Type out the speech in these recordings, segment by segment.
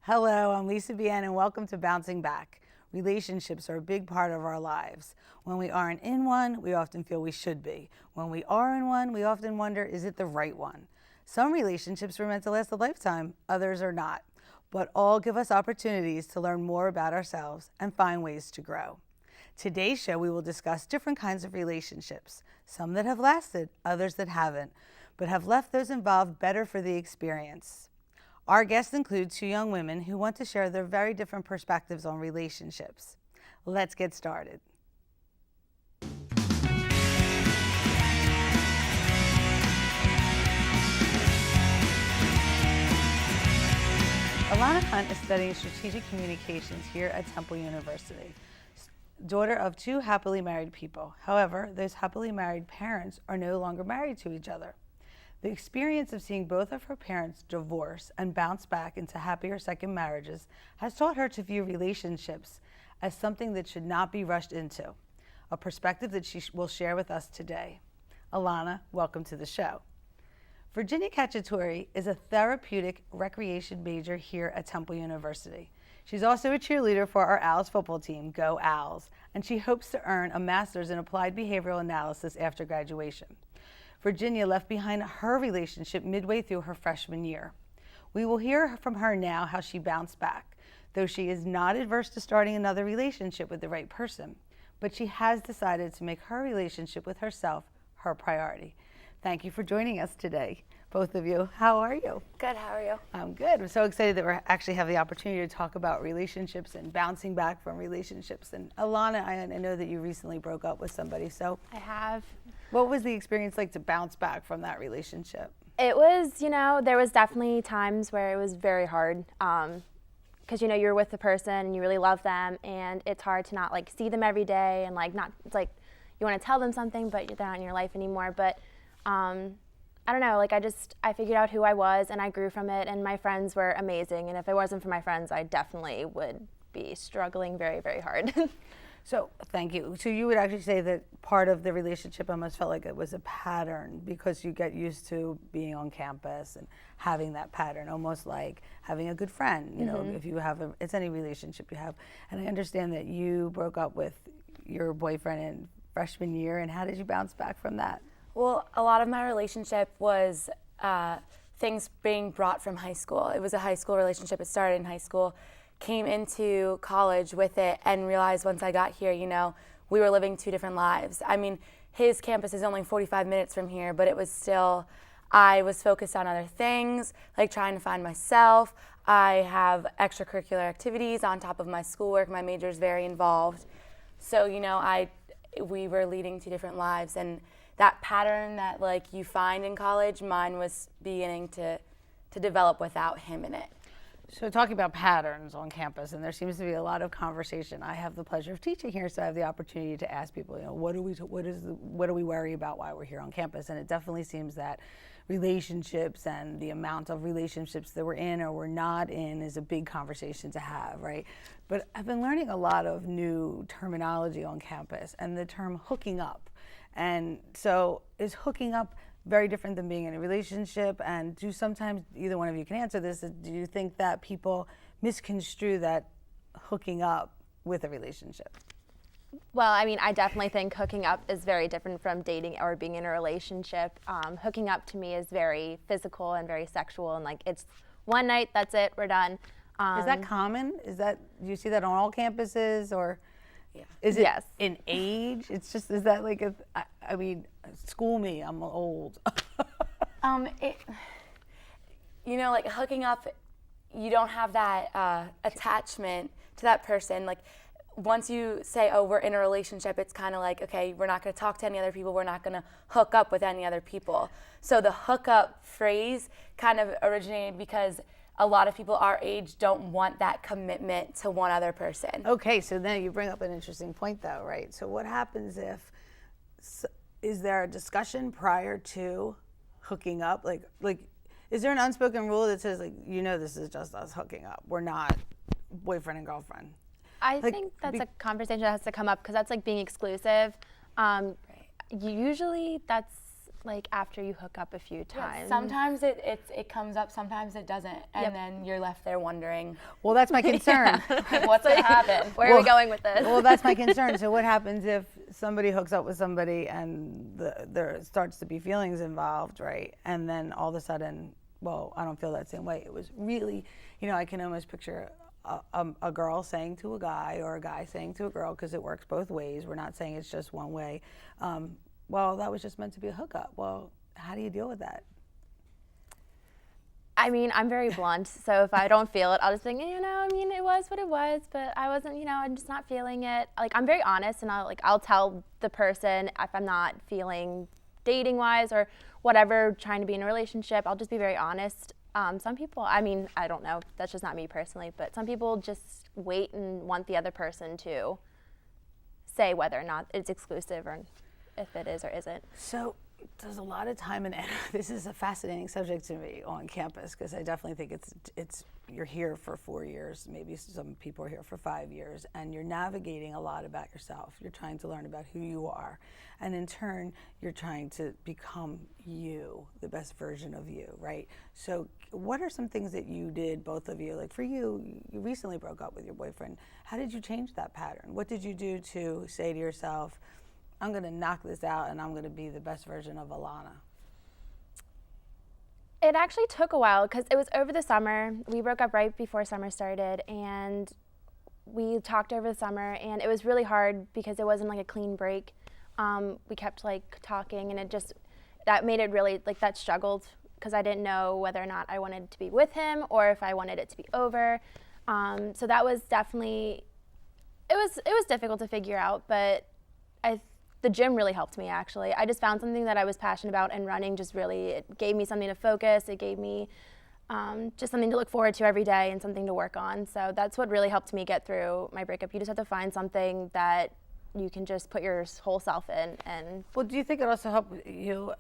Hello, I'm Lisa Bien, and welcome to Bouncing Back. Relationships are a big part of our lives. When we aren't in one, we often feel we should be. When we are in one, we often wonder, is it the right one? Some relationships were meant to last a lifetime, others are not. But all give us opportunities to learn more about ourselves and find ways to grow. Today's show, we will discuss different kinds of relationships, some that have lasted, others that haven't, but have left those involved better for the experience. Our guests include two young women who want to share their very different perspectives on relationships. Let's get started. Alana Hunt is studying strategic communications here at Temple University. Daughter of two happily married people. However, those happily married parents are no longer married to each other. The experience of seeing both of her parents divorce and bounce back into happier second marriages has taught her to view relationships as something that should not be rushed into, a perspective that she will share with us today. Alana, welcome to the show. Virginia Cacciatore is a therapeutic recreation major here at Temple University. She's also a cheerleader for our Owls football team, Go Owls, and she hopes to earn a master's in applied behavioral analysis after graduation. Virginia left behind her relationship midway through her freshman year. We will hear from her now how she bounced back, though she is not adverse to starting another relationship with the right person, but she has decided to make her relationship with herself her priority. Thank you for joining us today, both of you. How are you? Good, how are you? I'm good. I'm so excited that we actually have the opportunity to talk about relationships and bouncing back from relationships. And Alana, I know that you recently broke up with somebody, so. I have. What was the experience like to bounce back from that relationship? It was, there was definitely times where it was very hard because, you're with the person and you really love them and it's hard to not see them every day and it's like you want to tell them something but they're not in your life anymore. But I don't know, I figured out who I was and I grew from it and my friends were amazing. And if it wasn't for my friends, I definitely would be struggling very, very hard. So, thank you. So you would actually say that part of the relationship almost felt like it was a pattern because you get used to being on campus and having that pattern, almost like having a good friend, if you have, it's any relationship you have. And I understand that you broke up with your boyfriend in freshman year, and how did you bounce back from that? Well, a lot of my relationship was things being brought from high school. It was a high school relationship. It started in high school. Came into college with it and realized once I got here, we were living two different lives. I mean, his campus is only 45 minutes from here, but it was still, I was focused on other things, like trying to find myself. I have extracurricular activities on top of my schoolwork. My major is very involved. So, we were leading two different lives. And that pattern that you find in college, mine was beginning to develop without him in it. So talking about patterns on campus, and there seems to be a lot of conversation. I have the pleasure of teaching here, so I have the opportunity to ask people, what do we worry about while we're here on campus? And it definitely seems that relationships and the amount of relationships that we're in or we're not in is a big conversation to have, right? But I've been learning a lot of new terminology on campus, and the term hooking up. And so is hooking up very different than being in a relationship? And do sometimes, either one of you can answer this, do you think that people misconstrue that hooking up with a relationship? Well, I definitely think hooking up is very different from dating or being in a relationship. Hooking up to me is very physical and very sexual, and it's one night, that's it, we're done. Is that common? Do you see that on all campuses, or? Yeah. Is it yes. in age? It's just, is that school me, I'm old. Hooking up, you don't have that attachment to that person. Once you say, oh, we're in a relationship, it's kind of like, okay, we're not going to talk to any other people. We're not going to hook up with any other people. So the hookup phrase kind of originated because a lot of people our age don't want that commitment to one other person. Okay, so then you bring up an interesting point though, right? So what happens is there a discussion prior to hooking up? Is there an unspoken rule that says this is just us hooking up? We're not boyfriend and girlfriend. I think that's a conversation that has to come up because that's being exclusive. Usually that's like after you hook up a few times. Yeah, sometimes it comes up, sometimes it doesn't, and then you're left there wondering. Well, that's my concern. What's gonna happen? Where are we going with this? Well, that's my concern. So what happens if somebody hooks up with somebody and there starts to be feelings involved, right? And then all of a sudden, well, I don't feel that same way. It was really, I can almost picture a girl saying to a guy or a guy saying to a girl, because it works both ways. We're not saying it's just one way. Well, that was just meant to be a hookup. Well, how do you deal with that? I mean, I'm very blunt, so if I don't feel it, I'll just think, it was what it was, but I wasn't, I'm just not feeling it. Like, I'm very honest, and I'll tell the person if I'm not feeling dating-wise or whatever, trying to be in a relationship, I'll just be very honest. Some people, I don't know, that's just not me personally, but some people just wait and want the other person to say whether or not it's exclusive or if it is or isn't. So there's a lot of time, and this is a fascinating subject to me on campus, because I definitely think it's you're here for 4 years, maybe some people are here for 5 years, and you're navigating a lot about yourself. You're trying to learn about who you are, and in turn, you're trying to become you, the best version of you, right? So what are some things that you did, both of you? Like for you, you recently broke up with your boyfriend. How did you change that pattern? What did you do to say to yourself, I'm going to knock this out and I'm going to be the best version of Alana? It actually took a while because it was over the summer. We broke up right before summer started, and we talked over the summer, and it was really hard because it wasn't like a clean break. We kept like talking, and that made it really, like, that struggled because I didn't know whether or not I wanted to be with him or if I wanted it to be over. So that was definitely, it was difficult to figure out, but the gym really helped me, actually. I just found something that I was passionate about, and running just really, it gave me something to focus. It gave me just something to look forward to every day and something to work on. So that's what really helped me get through my breakup. You just have to find something that you can just put your whole self in. And well, do you think it also helped you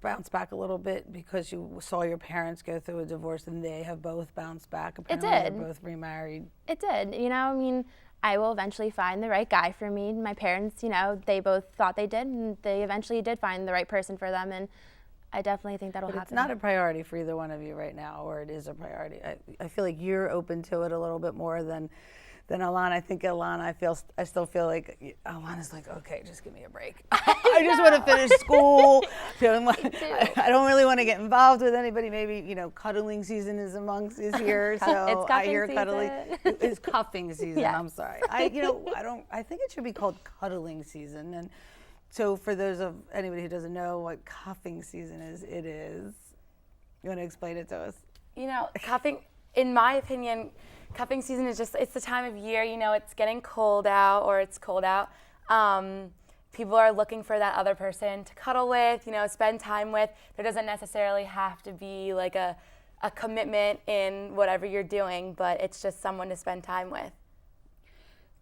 bounce back a little bit because you saw your parents go through a divorce and they have both bounced back? Apparently it did. They're both remarried. It did. I will eventually find the right guy for me. My parents, they both thought they did, and they eventually did find the right person for them, and I definitely think that'll happen. It's not a priority for either one of you right now, or it is a priority. I feel like you're open to it a little bit more than Alana. I think Alana, I still feel like Alana's like, okay, just give me a break. I just want to finish school. I don't really want to get involved with anybody. Maybe, cuddling season is here. So I hear cuddling. It's cuffing season. Yeah. I'm sorry. I think it should be called cuddling season. And so for anybody who doesn't know what cuffing season is, it is. You want to explain it to us? Cuffing, in my opinion, cuffing season is it's the time of year, it's getting cold out, or it's cold out. People are looking for that other person to cuddle with, spend time with. There doesn't necessarily have to be like a commitment in whatever you're doing, but it's just someone to spend time with.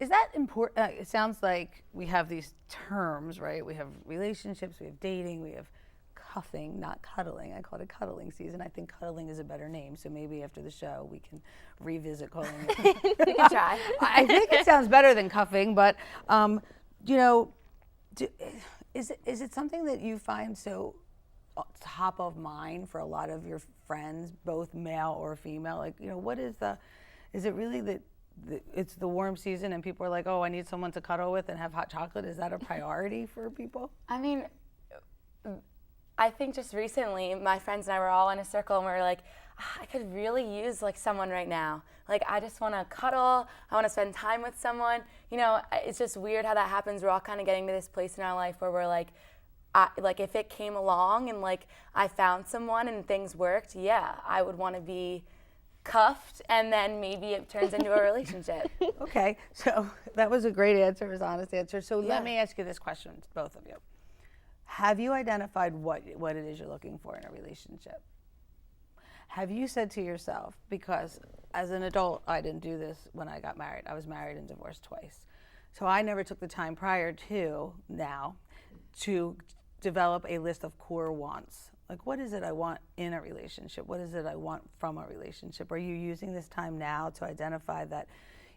Is that important? It sounds like we have these terms, right? We have relationships, we have dating, we have cuffing, not cuddling. I call it a cuddling season. I think cuddling is a better name, so maybe after the show we can revisit calling it. We can try. I think it sounds better than cuffing, but is it something that you find so top of mind for a lot of your friends, both male or female? Like, what is it really that it's the warm season and people are like, oh, I need someone to cuddle with and have hot chocolate? Is that a priority for people? I think just recently, my friends and I were all in a circle and we were like, I could really use someone right now. Like, I just want to cuddle. I want to spend time with someone. It's just weird how that happens. We're all kind of getting to this place in our life where we're like if it came along and I found someone and things worked, yeah, I would want to be cuffed, and then maybe it turns into a relationship. Okay, so that was a great answer, it was an honest answer. So Let me ask you this question, both of you. Have you identified what it is you're looking for in a relationship? Have you said to yourself, because as an adult, I didn't do this when I got married. I was married and divorced twice. So I never took the time prior to now to develop a list of core wants. Like, what is it I want in a relationship? What is it I want from a relationship? Are you using this time now to identify that,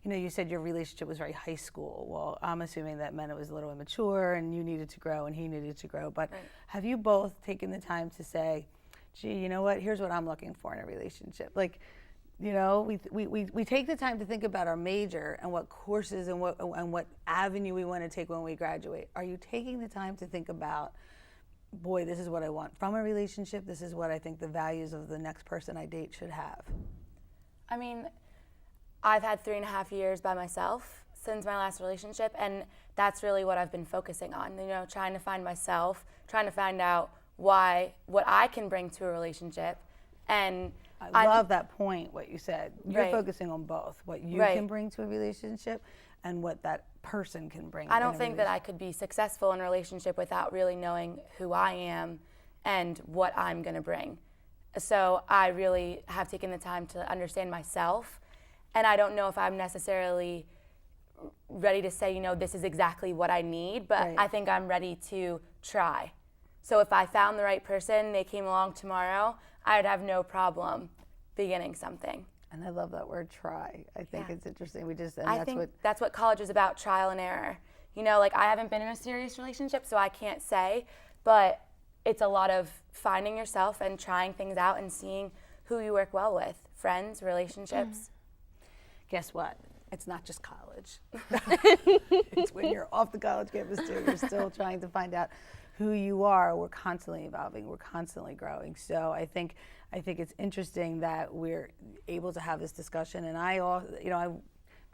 you said your relationship was very high school. Well, I'm assuming that meant it was a little immature and you needed to grow and he needed to grow. But have you both taken the time to say, gee, you know what, here's what I'm looking for in a relationship? Like, we take the time to think about our major and what courses and what avenue we want to take when we graduate. Are you taking the time to think about, boy, this is what I want from a relationship, this is what I think the values of the next person I date should have? I mean, I've had 3.5 years by myself since my last relationship, and that's really what I've been focusing on, trying to find myself, trying to find out what I can bring to a relationship. And I love that point, what you said. You're Right. focusing on both, what you Right. can bring to a relationship and what that person can bring. I don't think that I could be successful in a relationship without really knowing who I am and what I'm going to bring. So I really have taken the time to understand myself, and I don't know if I'm necessarily ready to say, this is exactly what I need, but Right. I think I'm ready to try. So if I found the right person, they came along tomorrow, I'd have no problem beginning something. And I love that word, try. I think Yeah. it's interesting. That's what college is about, trial and error. I haven't been in a serious relationship, so I can't say, but it's a lot of finding yourself and trying things out and seeing who you work well with, friends, relationships. Guess what? It's not just college. It's when you're off the college campus too. You're still trying to find out who you are. We're constantly evolving. We're constantly growing. So I think it's interesting that we're able to have this discussion. And I've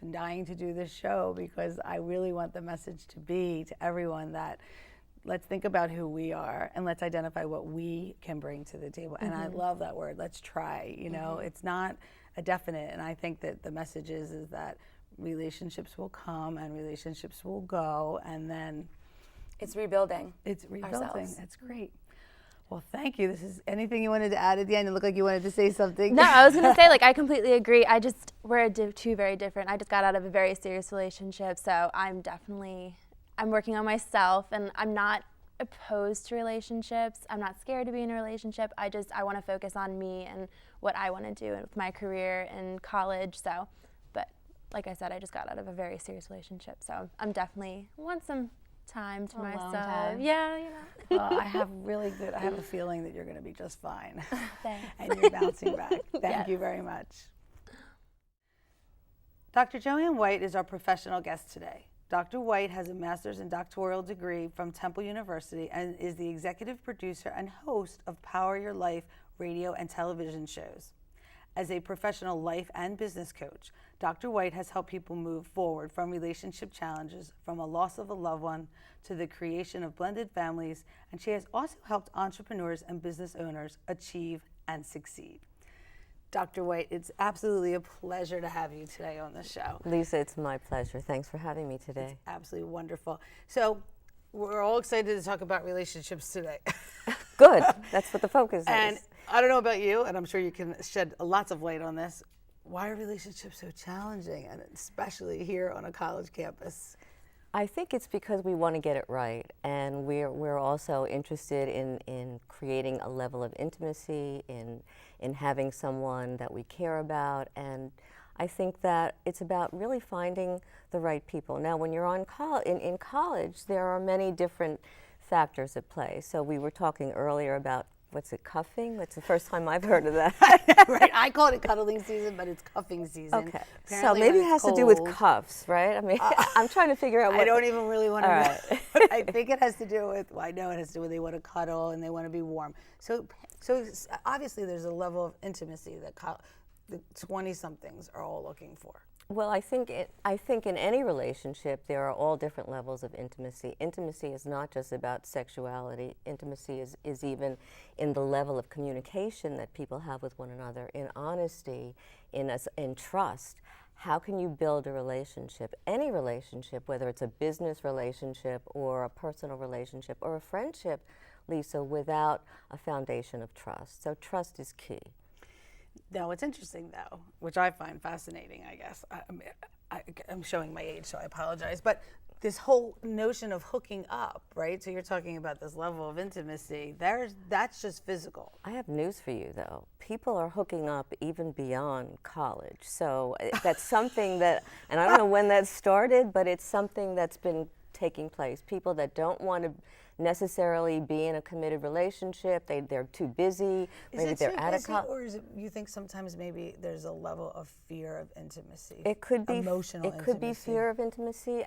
been dying to do this show because I really want the message to be to everyone that let's think about who we are and let's identify what we can bring to the table. And I love that word. Let's try. It's not a definite. And I think that the message is that relationships will come and relationships will go, and then It's rebuilding. it's rebuilding. Ourselves. That's great. Well, thank you. This is anything you wanted to add at the end? It looked like you wanted to say something. No, I was going to say, I completely agree. We're two very different. I just got out of a very serious relationship, so I'm working on myself, and I'm not opposed to relationships. I'm not scared to be in a relationship. I want to focus on me and what I want to do with my career in college. So, but like I said, I just got out of a very serious relationship, so I'm definitely want some time to myself. time. Yeah, Well, I have a feeling that you're going to be just fine. Thanks. And you're bouncing back. Thank you very much. Dr. Joanne White is our professional guest today. Dr. White has a master's and doctoral degree from Temple University and is the executive producer and host of Power Your Life radio and television shows. As a professional life and business coach, Dr. White has helped people move forward from relationship challenges, from a loss of a loved one to the creation of blended families, and she has also helped entrepreneurs and business owners achieve and succeed. Dr. White, it's absolutely a pleasure to have you today on the show. Lisa, it's my pleasure. Thanks for having me today. It's absolutely wonderful. So we're all excited to talk about relationships today. Good. That's what the focus And is. I don't know about you, and I'm sure you can shed lots of light on this. Why are relationships so challenging, and especially here on a college campus? I think it's because we want to get it right, and we're also interested in creating a level of intimacy, in having someone that we care about, and I think that it's about really finding the right people. Now, when you're in college, there are many different factors at play. So we were talking earlier about, what's it, cuffing? That's the first time I've heard of that. Right, I call it cuddling season, but it's cuffing season. Okay, Apparently so maybe when it it's has to do with cold- cuffs, right? I mean, I'm trying to figure out what... I don't even really want to All know. right. But I think it has to do with, I know it has to do with they want to cuddle and they want to be warm. So obviously there's a level of intimacy that the 20-somethings are all looking for. Well, I think in any relationship there are all different levels of intimacy. Intimacy is not just about sexuality. Intimacy is even in the level of communication that people have with one another, in honesty, in trust. How can you build a relationship, any relationship, whether it's a business relationship or a personal relationship or a friendship, Lisa, without a foundation of trust? So trust is key. Now, what's interesting, though, which I find fascinating, I guess, I'm showing my age, so I apologize, but this whole notion of hooking up, right? So you're talking about this level of intimacy. That's just physical. I have news for you, though. People are hooking up even beyond college. So that's something that, and I don't know when that started, but it's something that's been taking place. People that don't want to necessarily be in a committed relationship, they're too busy, maybe they're out of college. Or is it, you think sometimes maybe there's a level of fear of intimacy? It could be emotional It could be fear of intimacy.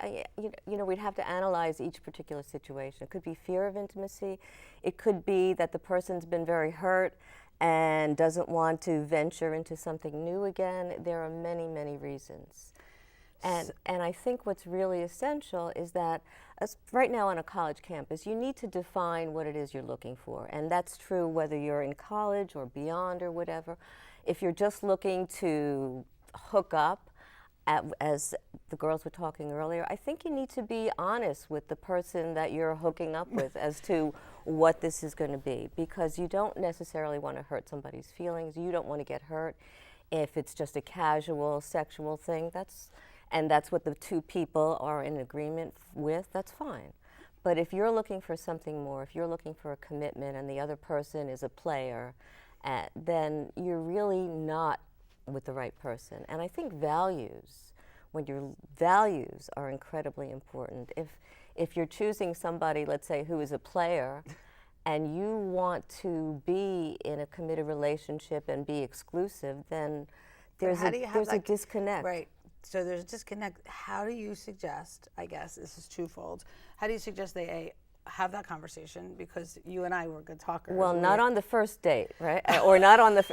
We'd have to analyze each particular situation. It could be fear of intimacy. It could be that the person's been very hurt and doesn't want to venture into something new again. There are many, many reasons. And I think what's really essential is that right now on a college campus, you need to define what it is you're looking for. And that's true whether you're in college or beyond or whatever. If you're just looking to hook up, as the girls were talking earlier, I think you need to be honest with the person that you're hooking up with as to what this is going to be, because you don't necessarily want to hurt somebody's feelings. You don't want to get hurt. If it's just a casual sexual thing, that's what the two people are in agreement with, that's fine. But if you're looking for something more, if you're looking for a commitment and the other person is a player, then you're really not with the right person. And I think when your values are incredibly important. If you're choosing somebody, let's say, who is a player, and you want to be in a committed relationship and be exclusive, then there's a disconnect. Right. So there's a disconnect. How do you suggest, I guess this is twofold, how do you suggest they have that conversation? Because you and I were good talkers. Well, not on the first date, right? Or not on the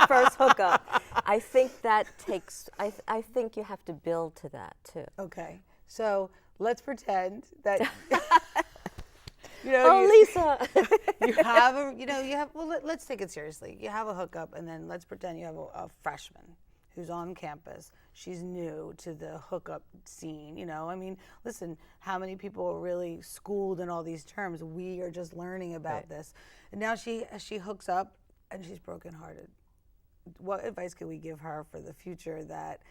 first hookup. I think that takes. I think you have to build to that too. Okay. So let's pretend that. Lisa. Let's take it seriously. You have a hookup, and then let's pretend you have a freshman who's on campus. She's new to the hookup scene. Listen, how many people are really schooled in all these terms? We are just learning about this. And now she hooks up, and she's brokenhearted. What advice can we give her for the future that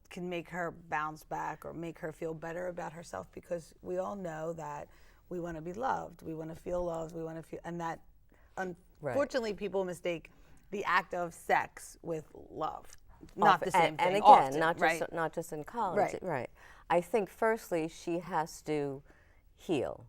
can make her bounce back or make her feel better about herself? Because we all know that we want to be loved, we want to feel loved, we want to feel, and that unfortunately people mistake the act of sex with love. Not the same thing. And again, often, not just in college. Right. I think firstly she has to heal.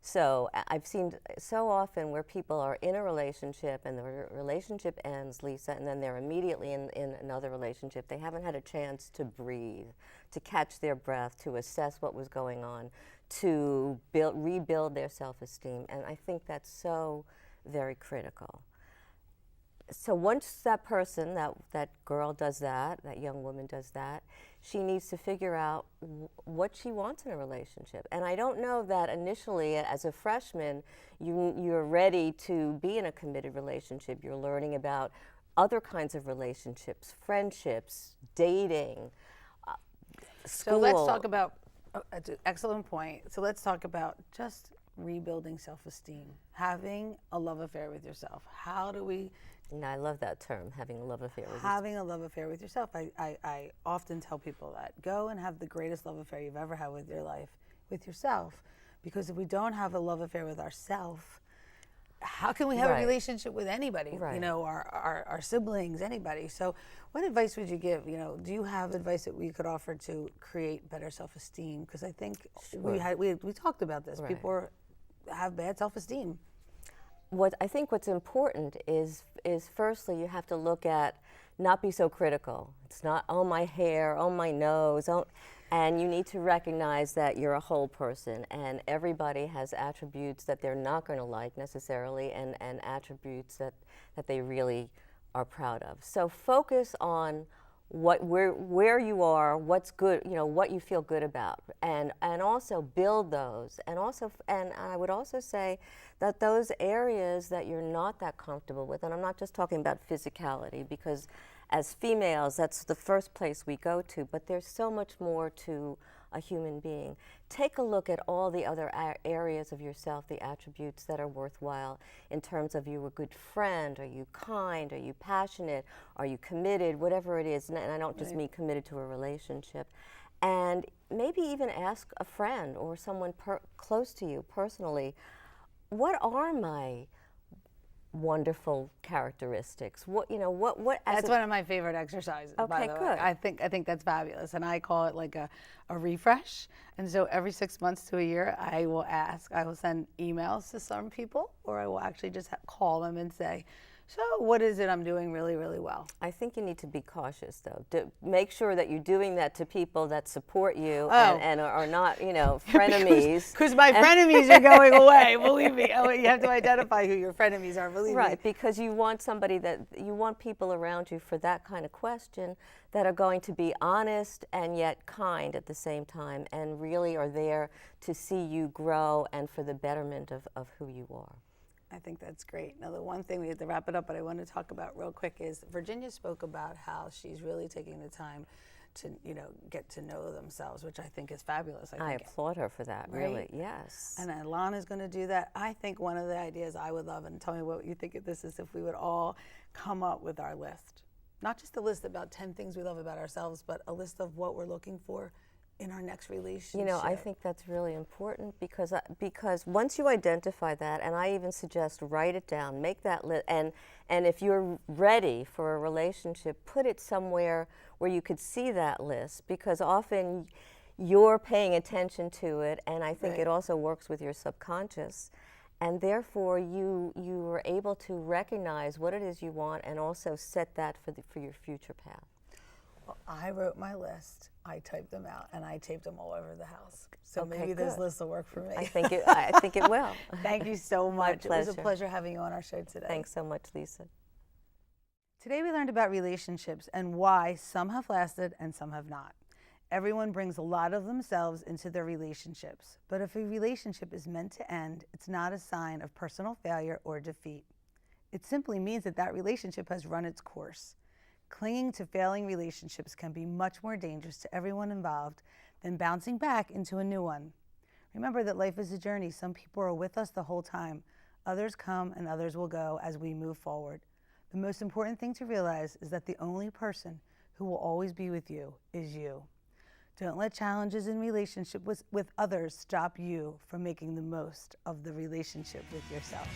So I've seen so often where people are in a relationship and the relationship ends, Lisa, and then they're immediately in another relationship. They haven't had a chance to breathe, to catch their breath, to assess what was going on, to rebuild their self-esteem. And I think that's so very critical. So once that person, that girl does that young woman does that, she needs to figure out what she wants in a relationship. And I don't know that initially, as a freshman, you're ready to be in a committed relationship. You're learning about other kinds of relationships, friendships, dating, school. So let's talk about, that's an excellent point. So let's talk about just rebuilding self-esteem, having a love affair with yourself. How do we... I love that term, having a love affair with yourself. Having a love affair with yourself. I often tell people that. Go and have the greatest love affair you've ever had with your life, with yourself. Because if we don't have a love affair with ourselves, how can we have a relationship with anybody? Right. Our siblings, anybody. So what advice would you give? Do you have advice that we could offer to create better self-esteem? Because I think we talked about this. Right. People have bad self-esteem. What's important is firstly you have to look at, not be so critical. It's not, oh, my hair, oh, my nose, and you need to recognize that you're a whole person, and everybody has attributes that they're not going to like necessarily, and attributes that they really are proud of. So focus on where you are, what's good, what you feel good about, and also build those, and I would also say that those areas that you're not that comfortable with, and I'm not just talking about physicality, because as females that's the first place we go to, but there's so much more to a human being. Take a look at all the other areas of yourself, the attributes that are worthwhile in terms of, you a good friend, are you kind, are you passionate, are you committed, whatever it is, and I don't just mean committed to a relationship. and maybe even ask a friend or someone close to you personally, what are my wonderful characteristics? What, you know, what as That's one of my favorite exercises, by Okay, the way. good. I think that's fabulous, and I call it like a refresh. And so every 6 months to a year, I will send emails to some people, or I will actually just call them and say, so what is it I'm doing really, really well? I think you need to be cautious, though. Make sure that you're doing that to people that support you Oh. and are not, you know, frenemies. Because my frenemies are going away, believe me. Oh, you have to identify who your frenemies are, believe me. Right, because you want you want people around you for that kind of question that are going to be honest and yet kind at the same time, and really are there to see you grow and for the betterment of who you are. I think that's great. Now, the one thing we have to wrap it up, but I want to talk about real quick is Virginia spoke about how she's really taking the time to, you know, get to know themselves, which I think is fabulous. I applaud her for that, Right? really, yes. And Alana's going to do that. I think one of the ideas I would love, and tell me what you think of this, is if we would all come up with our list. Not just a list about 10 things we love about ourselves, but a list of what we're looking for in our next relationship. You know, I think that's really important because once you identify that, and I even suggest write it down, make that list, and if you're ready for a relationship, put it somewhere where you could see that list, because often you're paying attention to it, and I think Right. it also works with your subconscious, and therefore you are able to recognize what it is you want and also set that for your future path. Well, I wrote my list, I typed them out, and I taped them all over the house. So Okay, maybe this good. list will work for me. I think it will. Thank you so much. It was a pleasure. pleasure having you on our show today. Thanks so much, Lisa. Today we learned about relationships and why some have lasted and some have not. Everyone brings a lot of themselves into their relationships, but if a relationship is meant to end, it's not a sign of personal failure or defeat. It simply means that that relationship has run its course. Clinging to failing relationships can be much more dangerous to everyone involved than bouncing back into a new one. Remember that life is a journey. Some people are with us the whole time. Others come and others will go as we move forward. The most important thing to realize is that the only person who will always be with you is you. Don't let challenges in relationship with others stop you from making the most of the relationship with yourself.